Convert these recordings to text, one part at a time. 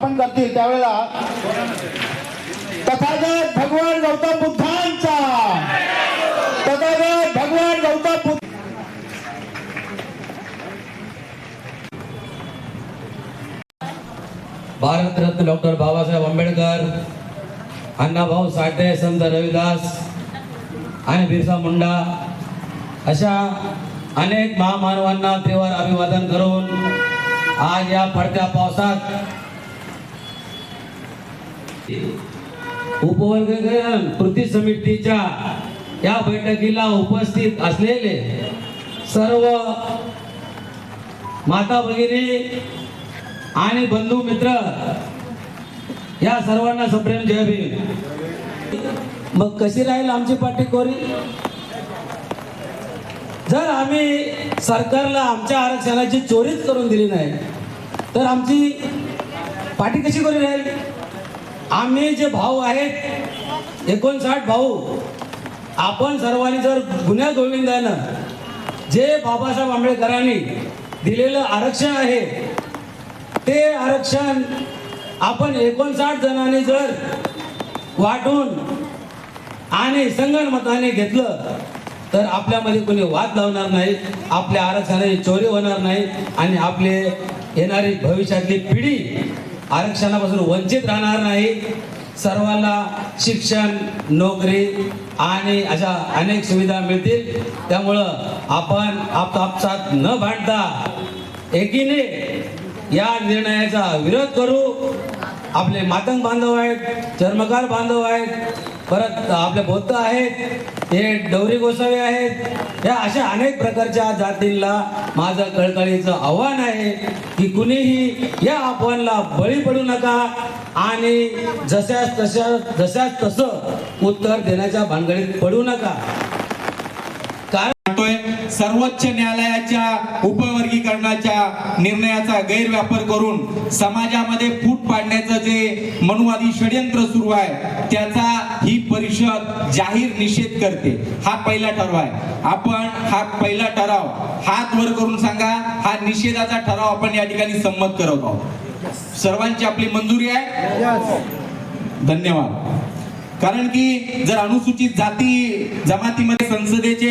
स्थापन करतील त्यावेळेला तथागत भगवान गौतम बुद्धांचा, तथागत भगवान गौतम बुद्ध भारतरत्न डॉक्टर बाबासाहेब आंबेडकर, अण्णाभाऊ साठे, संत रविदास आणि बिरसा मुंडा अशा अनेक महामानवांना तेवर अभिवादन करून आज या पडत्या पावसात उपवर्गीकरण कृती समितीच्या या बैठकीला उपस्थित असलेले सर्व माता भगिनी आणि बंधू मित्र या सर्वांना सप्रेम जय भीम। मग कशी राहील आमची पाठी कोरी? जर आम्ही सरकारला आमच्या आरक्षणाची चोरीच करून दिली नाही तर आमची पाठी कशी कोरी राहील? आम्ही जे भाऊ आहेत 59 भाऊ, आपण सर्वांनी जर गुन्ह्या गोविंदानं जे बाबासाहेब आंबेडकरांनी दिलेलं आरक्षण आहे ते आरक्षण आपण 59 जणांनी जर वाटून आणि संगनमताने घेतलं तर आपल्यामध्ये कोणी वाद लावणार नाही, आपल्या आरक्षणाची चोरी होणार नाही आणि आपले येणारी भविष्यातली पिढी आरक्षणापासून वंचित राहणार नाही। सर्वांना शिक्षण, नोकरी आणि अशा अनेक सुविधा मिळतील। त्यामुळं आपण आपसात न भांडता एकीने या निर्णयाचा विरोध करू। आपले मातंग बांधव आहेत, चर्मकार बांधव आहेत, परत आपले बौद्ध आहेत, हे डवरी गोसावी आहेत, या अशा अनेक प्रकारच्या जातींना माझं कळकळीचं आव्हान आहे की कुणीही या अफवांना बळी पडू नका आणि जशास तसं उत्तर देण्याच्या भानगडीत पडू नका। सर्वोच्च न्यायालयाच्या उपवर्गीकरणाच्या निर्णयाचा गैरवापर करून समाजामध्ये फूट पाडण्याचं जे मनुवादी षडयंत्र सुरू आहे त्याचा ही परिषद जाहीर निषेध करते। हा पहिला ठराव आहे। आपण हा पहिला ठराव हात वर करून सांगा, हा निषेधाचा ठराव आपण या ठिकाणी संमत करत आहोत। सर्वांची आपली मंजुरी आहे? धन्यवाद। कारण की जर अनुसूचित जाती जमातीमध्ये संसदेचे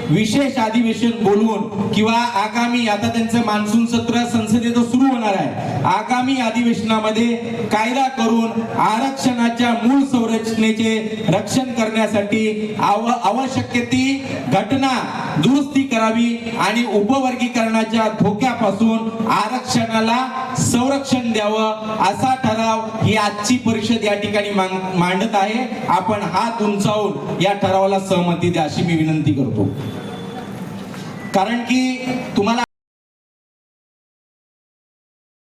विशेष अधिवेशन बोलवून किंवा आगामी आता त्यांचं मान्सून सत्र संसदेचं सुरू होणार आहे, आगामी अधिवेशनामध्ये कायदा करून आरक्षणाच्या मूळ संरचनेचे रक्षण करण्यासाठी आवश्यक ती घटना दुरुस्ती करावी आणि उपवर्गीकरणाच्या धोक्यापासून आरक्षणाला संरक्षण द्यावं असा ठराव ही आजची परिषद या ठिकाणी मांडत आहे। आपण हात उंचावून या ठरावाला सहमती द्या अशी मी विनंती करतो। कारण की तुम्हाला